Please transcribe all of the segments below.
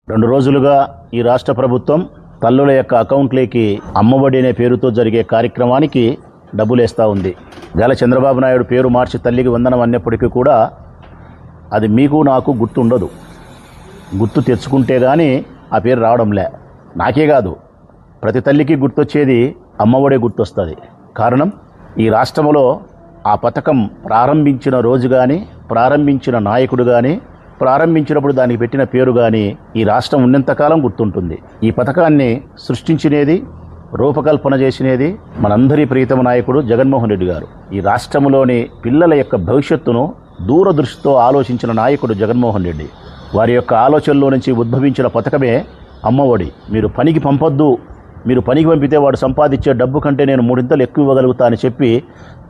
2 రోజులుగా ఈ రాష్ట్ర ప్రభుత్వం తల్లుల యొక్క అకౌంట్లోకి అమ్మఒడి అనే పేరుతో జరిగే కార్యక్రమానికి డబ్బులేస్తూ ఉంది. గల చంద్రబాబు నాయుడు పేరు మార్చి తల్లికి వందనం అన్నప్పటికీ కూడా అది మీకు నాకు గుర్తుండదు. గుర్తు తెచ్చుకుంటే కానీ ఆ పేరు రావడంలే. నాకే కాదు, ప్రతి తల్లికి గుర్తొచ్చేది అమ్మఒడే గుర్తొస్తుంది. కారణం, ఈ రాష్ట్రంలో ఆ పథకం ప్రారంభించిన రోజు కానీ, ప్రారంభించిన నాయకుడు కానీ, ప్రారంభించినప్పుడు దానికి పెట్టిన పేరు కానీ ఈ రాష్ట్రం ఉన్నంతకాలం గుర్తుంటుంది. ఈ పథకాన్ని సృష్టించినది, రూపకల్పన చేసినది మనందరి ప్రీతమ నాయకుడు జగన్మోహన్ రెడ్డి గారు. ఈ రాష్ట్రంలోని పిల్లల యొక్క భవిష్యత్తును దూరదృష్టితో ఆలోచించిన నాయకుడు జగన్మోహన్ రెడ్డి. వారి యొక్క ఆలోచనలో నుంచి ఉద్భవించిన పథకమే అమ్మఒడి. మీరు పనికి పంపొద్దు, మీరు పనికి పంపితే వాడు సంపాదించే డబ్బు కంటే నేను 3 ఇంతలు ఎక్కువ ఇవ్వగలుగుతా అని చెప్పి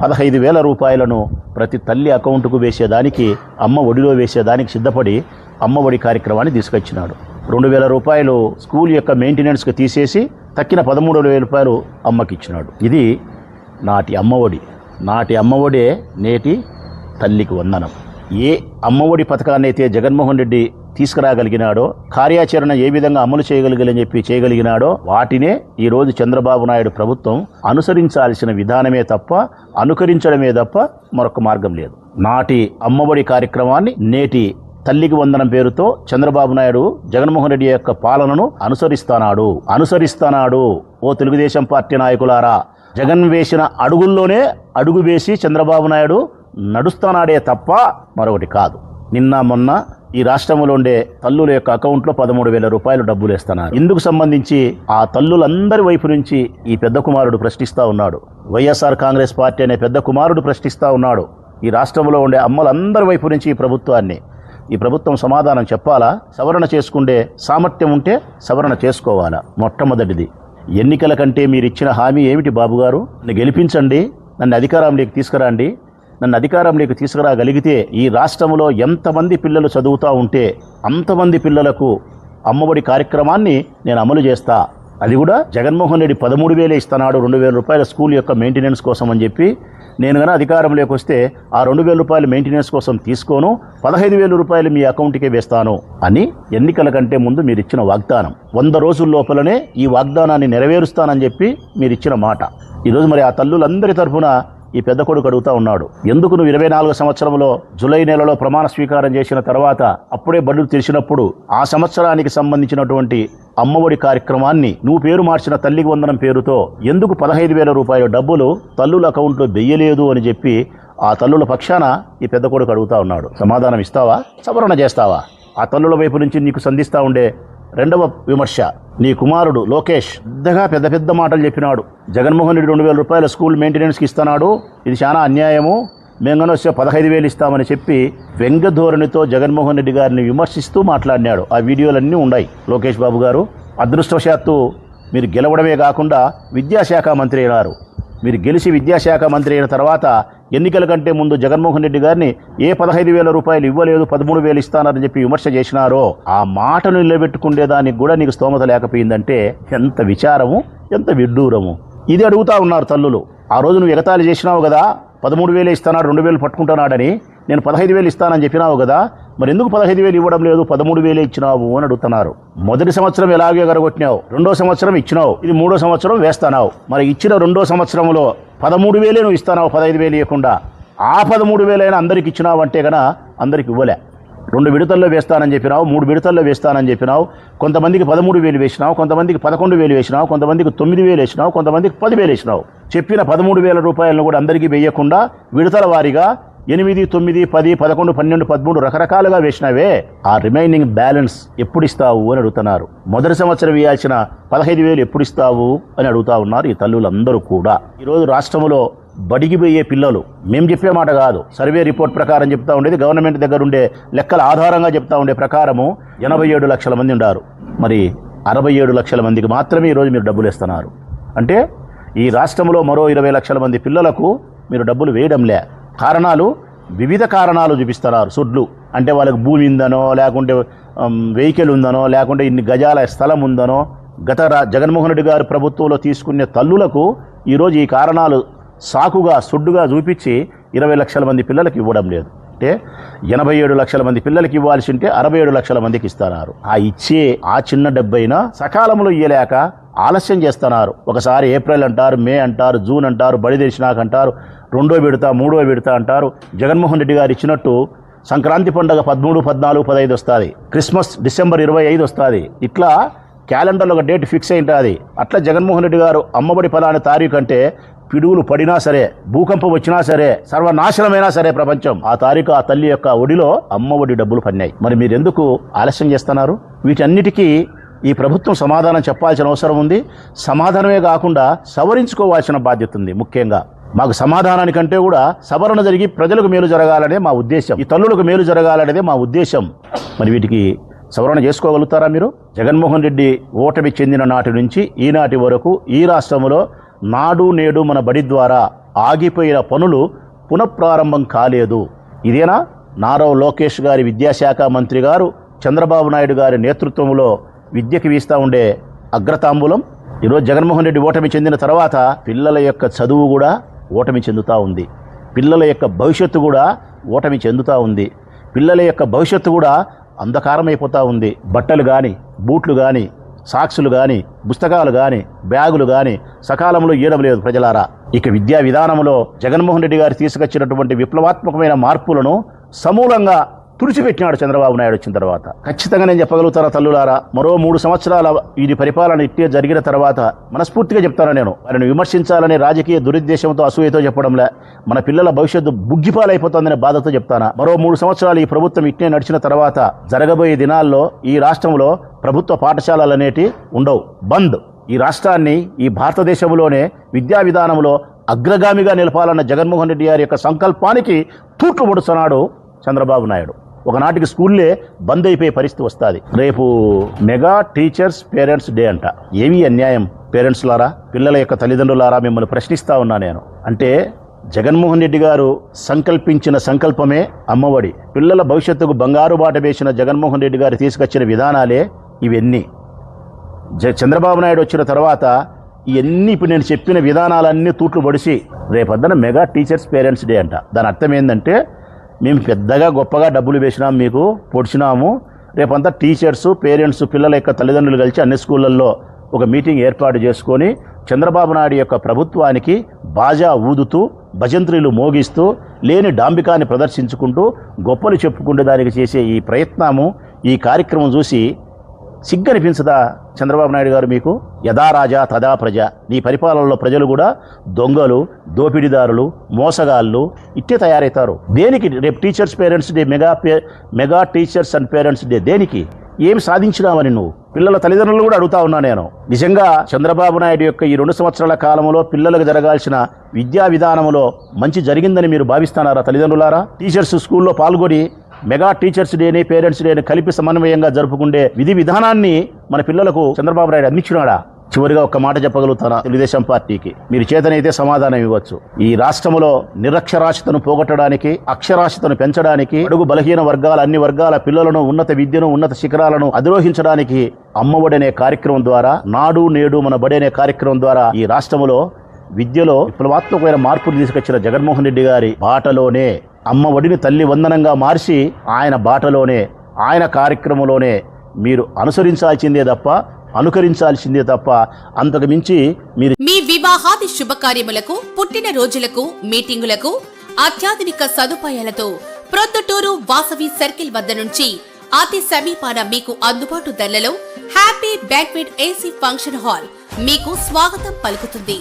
15,000 రూపాయలను ప్రతి తల్లి అకౌంటుకు వేసేదానికి, అమ్మ ఒడిలో వేసేదానికి సిద్ధపడి అమ్మఒడి కార్యక్రమాన్ని తీసుకొచ్చినాడు. 2,000 రూపాయలు స్కూల్ యొక్క మెయింటెనెన్స్కి తీసేసి తక్కిన 13,000 రూపాయలు అమ్మకి ఇచ్చినాడు. ఇది నాటి అమ్మఒడి. నాటి అమ్మఒడే నేటి తల్లికి వందనం. ఏ అమ్మఒడి పథకాన్ని అయితే జగన్మోహన్ రెడ్డి తీసుకురాగలిగినాడో, కార్యాచరణ ఏ విధంగా అమలు చేయగలిగినాడో వాటినే ఈరోజు చంద్రబాబు నాయుడు ప్రభుత్వం అనుసరించాల్సిన విధానమే తప్ప, అనుకరించడమే తప్ప మరొక మార్గం లేదు. నాటి అమ్మఒడి కార్యక్రమాన్ని నేటి తల్లికి వందనం పేరుతో చంద్రబాబు నాయుడు జగన్మోహన్ రెడ్డి యొక్క పాలనను అనుసరిస్తానాడు. ఓ తెలుగుదేశం పార్టీ నాయకులారా, జగన్ వేసిన అడుగుల్లోనే అడుగు వేసి చంద్రబాబు నాయుడు నడుస్తున్నాడే తప్ప మరొకటి కాదు. నిన్న మొన్న ఈ రాష్ట్రంలో ఉండే తల్లుల యొక్క అకౌంట్లో 13,000 రూపాయలు డబ్బులు వేస్తున్నారు. ఇందుకు సంబంధించి ఆ తల్లులందరి వైపు నుంచి ఈ పెద్ద కుమారుడు ప్రశ్నిస్తూ ఉన్నాడు. వైఎస్ఆర్ కాంగ్రెస్ పార్టీ అనే పెద్ద కుమారుడు ప్రశ్నిస్తూ ఉన్నాడు. ఈ రాష్ట్రంలో ఉండే అమ్మలందరి వైపు నుంచి ఈ ప్రభుత్వం సమాధానం చెప్పాలా? సవరణ చేసుకుంటే సామర్థ్యం ఉంటే సవరణ చేసుకోవాలా? మొట్టమొదటిది, ఎన్నికల కంటే మీరు ఇచ్చిన హామీ ఏమిటి బాబుగారు? నన్ను గెలిపించండి, నన్ను అధికారంలోకి తీసుకురండి. నన్ను అధికారంలోకి తీసుకురాగలిగితే ఈ రాష్ట్రంలో ఎంతమంది పిల్లలు చదువుతూ ఉంటే అంతమంది పిల్లలకు అమ్మఒడి కార్యక్రమాన్ని నేను అమలు చేస్తా. అది కూడా జగన్మోహన్ రెడ్డి 13,000 ఇస్తున్నాడు 2,000 రూపాయల స్కూల్ యొక్క మెయింటెనెన్స్ కోసం అని చెప్పి, నేను కన్నా అధికారంలోకి వస్తే ఆ 2,000 రూపాయల మెయింటెనెన్స్ కోసం తీసుకోను, 15,000 రూపాయలు మీ అకౌంట్కే వేస్తాను అని ఎన్నికల కంటే ముందు మీరు ఇచ్చిన వాగ్దానం. 100 రోజుల లోపలనే ఈ వాగ్దానాన్ని నెరవేరుస్తానని చెప్పి మీరు ఇచ్చిన మాట. ఈరోజు మరి ఆ తల్లులందరి తరఫున ఈ పెద్ద కొడుకు అడుగుతూ ఉన్నాడు, ఎందుకు నువ్వు 24 సంవత్సరంలో జూలై నెలలో ప్రమాణ స్వీకారం చేసిన తర్వాత అప్పుడే బడులు తెరిచినప్పుడు ఆ సంవత్సరానికి సంబంధించినటువంటి అమ్మఒడి కార్యక్రమాన్ని నువ్వు పేరు మార్చిన తల్లికి వందనం పేరుతో ఎందుకు 15,000 రూపాయల డబ్బులు తల్లుల అకౌంట్లో వెయ్యలేదు అని చెప్పి ఆ తల్లుల పక్షాన ఈ పెద్ద కొడుకు అడుగుతూ ఉన్నాడు. సమాధానం ఇస్తావా? సవరణ చేస్తావా? ఆ తల్లుల వైపు నుంచి నీకు సంధిస్తూ ఉండే రెండవ విమర్శ, నీ కుమారుడు లోకేష్ పెద్ద పెద్ద మాటలు చెప్పినాడు. జగన్మోహన్ రెడ్డి 2,000 రూపాయల స్కూల్ మెయింటెనెన్స్కి ఇస్తున్నాడు, ఇది చాలా అన్యాయము, మేము వస్తే 15,000 ఇస్తామని చెప్పి వ్యంగ్య ధోరణితో జగన్మోహన్ రెడ్డి గారిని విమర్శిస్తూ మాట్లాడినాడు. ఆ వీడియోలన్నీ ఉన్నాయి. లోకేష్ బాబు గారు, అదృష్టవశాత్తు మీరు గెలవడమే కాకుండా విద్యాశాఖ మంత్రి అయినారు. మీరు గెలిచి విద్యాశాఖ మంత్రి అయిన తర్వాత ఎన్నికల కంటే ముందు జగన్మోహన్ రెడ్డి గారిని ఏ 15,000 రూపాయలు ఇవ్వలేదు 13,000 ఇస్తానని చెప్పి విమర్శ చేసినారో ఆ మాటను నిలబెట్టుకునేదానికి కూడా నీకు స్తోమత లేకపోయిందంటే ఎంత విచారము, ఎంత విడ్డూరము. ఇది అడుగుతా ఉన్నారు తల్లులు. ఆ రోజు నువ్వు ఎగతాళి చేసినావు కదా, 13,000 ఇస్తానాడు, 2,000 పట్టుకుంటున్నాడని, నేను 15,000 ఇస్తానని చెప్పినావు కదా, మరి ఎందుకు 15,000 ఇవ్వడం లేదు, 13,000 ఇచ్చినావు అని అడుగుతున్నారు. మొదటి సంవత్సరం ఎలాగే ఎగరగొట్టినావు, 2వ సంవత్సరం ఇచ్చినావు, ఇది 3వ సంవత్సరం వేస్తున్నావు. మరి ఇచ్చిన 2వ సంవత్సరంలో 13,000 నువ్వు ఇస్తున్నావు, 15,000 ఇవ్వకుండా. ఆ 13,000 అందరికి ఇచ్చినావు అంటే కన్నా అందరికి ఇవ్వలే. 2 విడతల్లో వేస్తానని చెప్పినావు, 3 విడతల్లో వేస్తానని చెప్పినావు. కొంతమందికి 13,000 వేసినావు, కొంతమందికి 11,000 వేసినావు, కొంతమందికి 9,000 వేసినావు, కొంతమందికి 10,000 వేసినావు. చెప్పిన 13,000 రూపాయలను కూడా అందరికీ వేయకుండా విడతల వారీగా 8, 9, 10, 11, 12, 13 రకరకాలుగా వేసినావే. ఆ రిమైనింగ్ బ్యాలెన్స్ ఎప్పుడు ఇస్తావు అని అడుగుతున్నారు. మొదటి సంవత్సరం ఇవ్వాల్సిన 15,000 ఎప్పుడు ఇస్తావు అని అడుగుతా ఉన్నారు ఈ తల్లులందరూ కూడా. ఈరోజు రాష్ట్రంలో బడికి పోయే పిల్లలు, మేము చెప్పే మాట కాదు, సర్వే రిపోర్ట్ ప్రకారం చెప్తా ఉండేది, గవర్నమెంట్ దగ్గర ఉండే లెక్కల ఆధారంగా చెప్తా ఉండే ప్రకారము 87 లక్షల మంది ఉన్నారు. మరి 67 లక్షల మందికి మాత్రమే ఈరోజు మీరు డబ్బులు ఇస్తున్నారు. అంటే ఈ రాష్ట్రంలో మరో 20 లక్షల మంది పిల్లలకు మీరు డబ్బులు వేయడంలే. కారణాలు, వివిధ కారణాలు చూపిస్తున్నారు. సుడ్లు అంటే వాళ్ళకి భూమి ఉందనో, లేకుంటే వెహికల్ ఉందనో, లేకుంటే ఇన్ని గజాల స్థలం ఉందనో, జగన్మోహన్ రెడ్డి గారు ప్రభుత్వంలో తీసుకునే తల్లులకు ఈరోజు ఈ కారణాలు సాకుగా, సుడ్డుగా చూపించి 20 లక్షల మంది పిల్లలకు ఇవ్వడం లేదు. అంటే 87 లక్షల మంది పిల్లలకి ఇవ్వాల్సి ఉంటే 67 లక్షల మందికి ఇస్తున్నారు. ఆ ఇచ్చే ఆ చిన్న డబ్బైనా సకాలంలో ఇయ్యలేక ఆలస్యం చేస్తున్నారు. ఒకసారి ఏప్రిల్ అంటారు, మే అంటారు, జూన్ అంటారు, బడి తెరిచినాక అంటారు, 2వ విడత 3వ విడత అంటారు. జగన్మోహన్ రెడ్డి గారు ఇచ్చినట్టు సంక్రాంతి పండుగ 13, 14, 15 వస్తుంది, క్రిస్మస్ డిసెంబర్ 25 వస్తుంది. ఇట్లా క్యాలెండర్లో ఒక డేట్ ఫిక్స్ అయి ఉంటుంది. అట్లా జగన్మోహన్ రెడ్డి గారు అమ్మఒడి ఫలానా తారీఖు అంటే పిడుగులు పడినా సరే, భూకంపం వచ్చినా సరే, సర్వనాశనమైనా సరే ప్రపంచం, ఆ తారీఖు ఆ తల్లి యొక్క ఒడిలో అమ్మఒడి డబ్బులు పడినాయి. మరి మీరు ఎందుకు ఆలస్యం చేస్తున్నారు? వీటన్నిటికీ ఈ ప్రభుత్వం సమాధానం చెప్పాల్సిన అవసరం ఉంది. సమాధానమే కాకుండా సవరించుకోవాల్సిన బాధ్యత ఉంది. ముఖ్యంగా మాకు సమాధానానికంటే కూడా సవరణ జరిగి ప్రజలకు మేలు జరగాలనే మా ఉద్దేశం, ఈ తల్లులకు మేలు జరగాలనేదే మా ఉద్దేశం. మరి వీటికి సవరణ చేసుకోగలుగుతారా మీరు? జగన్మోహన్ రెడ్డి ఓటమి చెందిన నాటి నుంచి ఈనాటి వరకు ఈ రాష్ట్రంలో నాడు నేడు మన బడి ద్వారా ఆగిపోయిన పనులు పునఃప్రారంభం కాలేదు. ఇదేనా నారా లోకేష్ గారి విద్యాశాఖ మంత్రి గారు చంద్రబాబు నాయుడు గారి నేతృత్వంలో విద్యకి వీస్తూ ఉండే అగ్రతాంబూలం? ఈరోజు జగన్మోహన్ రెడ్డి ఓటమి చెందిన తర్వాత పిల్లల యొక్క చదువు కూడా ఓటమి చెందుతూ ఉంది. పిల్లల యొక్క భవిష్యత్తు కూడా ఓటమి చెందుతూ ఉంది. పిల్లల యొక్క భవిష్యత్తు కూడా అంధకారమైపోతూ ఉంది. బట్టలు కానీ, బూట్లు కానీ, సాక్సులు కానీ, పుస్తకాలు కానీ, బ్యాగులు కానీ సకాలంలో ఇవ్వడం లేదు ప్రజలారా. ఇక విద్యా విధానంలో జగన్మోహన్ రెడ్డి గారు తీసుకొచ్చినటువంటి విప్లవాత్మకమైన మార్పులను సమూలంగా తుడిచిపెట్టినాడు చంద్రబాబు నాయుడు వచ్చిన తర్వాత. ఖచ్చితంగా నేను చెప్పగలుగుతాను తల్లులారా, మరో 3 సంవత్సరాల ఇది పరిపాలన ఇట్టే జరిగిన తర్వాత మనస్ఫూర్తిగా చెప్తాను, నేను వారిని విమర్శించాలనే రాజకీయ దురుద్దేశంతో అసూయతో చెప్పడంలే, మన పిల్లల భవిష్యత్తు బుగ్గిపాలైపోతుందనే బాధతో చెప్తానా. మరో 3 సంవత్సరాలు ఈ ప్రభుత్వం ఇట్టే నడిచిన తర్వాత జరగబోయే దినాల్లో ఈ రాష్ట్రంలో ప్రభుత్వ పాఠశాలలు అనేటి ఉండవు, బంద్. ఈ రాష్ట్రాన్ని ఈ భారతదేశంలోనే విద్యా విధానంలో అగ్రగామిగా నిలపాలన్న జగన్మోహన్ రెడ్డి గారి యొక్క సంకల్పానికి తూట్లు పొడుస్తున్నాడు చంద్రబాబు నాయుడు. ఒకనాటికి స్కూల్లే బంద్ అయిపోయే పరిస్థితి వస్తుంది. రేపు మెగా టీచర్స్ పేరెంట్స్ డే అంట. ఏవి అన్యాయం పేరెంట్స్లారా, పిల్లల యొక్క తల్లిదండ్రులారా, మిమ్మల్ని ప్రశ్నిస్తా ఉన్నా నేను. అంటే జగన్మోహన్ రెడ్డి గారు సంకల్పించిన సంకల్పమే అమ్మఒడి. పిల్లల భవిష్యత్తుకు బంగారు బాట వేసిన జగన్మోహన్ రెడ్డి గారు తీసుకొచ్చిన విధానాలే ఇవన్నీ. చంద్రబాబు నాయుడు వచ్చిన తర్వాత ఇవన్నీ ఇప్పుడు నేను చెప్పిన విధానాలన్నీ తూట్లు పొడిచి రేపొద్దున మెగా టీచర్స్ పేరెంట్స్ డే అంట. దాని అర్థం ఏంటంటే మేము పెద్దగా గొప్పగా డబ్బులు వేసినాము, మీకు పొడిచినాము, రేపంతా టీచర్స్ పేరెంట్స్ పిల్లల యొక్క తల్లిదండ్రులు కలిసి అన్ని స్కూళ్ళల్లో ఒక మీటింగ్ ఏర్పాటు చేసుకొని చంద్రబాబు నాయుడు యొక్క ప్రభుత్వానికి బాజా ఊదుతూ భజంత్రీలు మోగిస్తూ లేని డాంబికాన్ని ప్రదర్శించుకుంటూ గొప్పలు చెప్పుకుంటూ దానికి చేసే ఈ ప్రయత్నము, ఈ కార్యక్రమం చూసి సిగ్గనిపించదా చంద్రబాబు నాయుడు గారు? మీకు యథా రాజా తదా ప్రజ. నీ పరిపాలనలో ప్రజలు కూడా దొంగలు, దోపిడీదారులు, మోసగాళ్ళు ఇట్టే తయారవుతారు. దేనికి రేపు teachers parents day, mega teachers and parents day దేనికి? ఏమి సాధించినామని నువ్వు పిల్లల తల్లిదండ్రులు కూడా అడుగుతా ఉన్నా నేను. నిజంగా చంద్రబాబు నాయుడు యొక్క ఈ 2 సంవత్సరాల కాలంలో పిల్లలకు జరగాల్సిన విద్యా విధానంలో మంచి జరిగిందని మీరు భావిస్తున్నారా తల్లిదండ్రులారా? టీచర్స్ స్కూల్లో పాల్గొని మెగా టీచర్స్ డేని పేరెంట్స్ డేని కలిపి సమన్వయంగా జరుపుకుండే విధి విధానాన్ని మన పిల్లలకు చంద్రబాబు నాయుడు అందించినాడా? చివరిగా ఒక్క మాట చెప్పగలుగుతానా తెలుగుదేశం పార్టీకి, మీరు చేతనైతే సమాధానం ఇవ్వచ్చు. ఈ రాష్ట్రంలో నిరక్షరాస్యతను పోగొట్టడానికి, అక్షరాస్యతను పెంచడానికి, అడుగు బలహీన వర్గాల అన్ని వర్గాల పిల్లలను ఉన్నత విద్యను, ఉన్నత శిఖరాలను అధిరోహించడానికి అమ్మఒడి అనే కార్యక్రమం ద్వారా, నాడు నేడు మన బడి అనే కార్యక్రమం ద్వారా ఈ రాష్ట్రంలో విద్యలో విప్లవాత్మకమైన మార్పులు తీసుకొచ్చిన జగన్మోహన్ రెడ్డి గారి బాటలోనే అమ్మ ఒడిని తల్లి వందనంగా మార్చి ఆయన బాటలోనే, ఆయన కార్యక్రమంలోనే మీరు అనుకరించాల్సిందే తప్ప అంతకు మించి మీరు. మీ వివాహాది శుభకార్యములకు, పుట్టిన రోజులకు, మీటింగులకు అత్యాధునిక సదుపాయాలతో ప్రొద్దుటూరు వాసవి సర్కిల్ వద్ద నుంచి అతి సమీపాన మీకు అందుబాటు ధరలలో happy banquet AC function hall మీకు స్వాగతం పలుకుతుంది.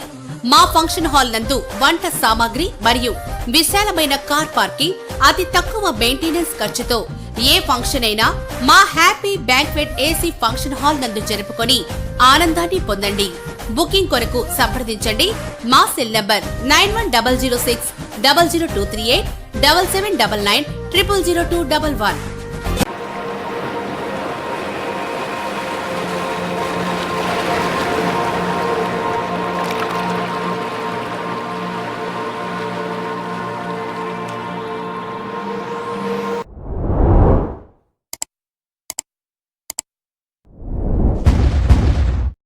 మా ఫంక్షన్ హాల్ నందు వంట సామాగ్రి మరియు విశాలమైన కార్ పార్కింగ్, అతి తక్కువ మెయింటెనెన్స్ ఖర్చుతో ఏ ఫంక్షన్ అయినా మా happy banquet AC function hall నందు జరుపుకొని ఆనందాన్ని పొందండి. బుకింగ్ కొరకు సంప్రదించండి. మా సెల్ నంబర్ 9100600238 7799 000211.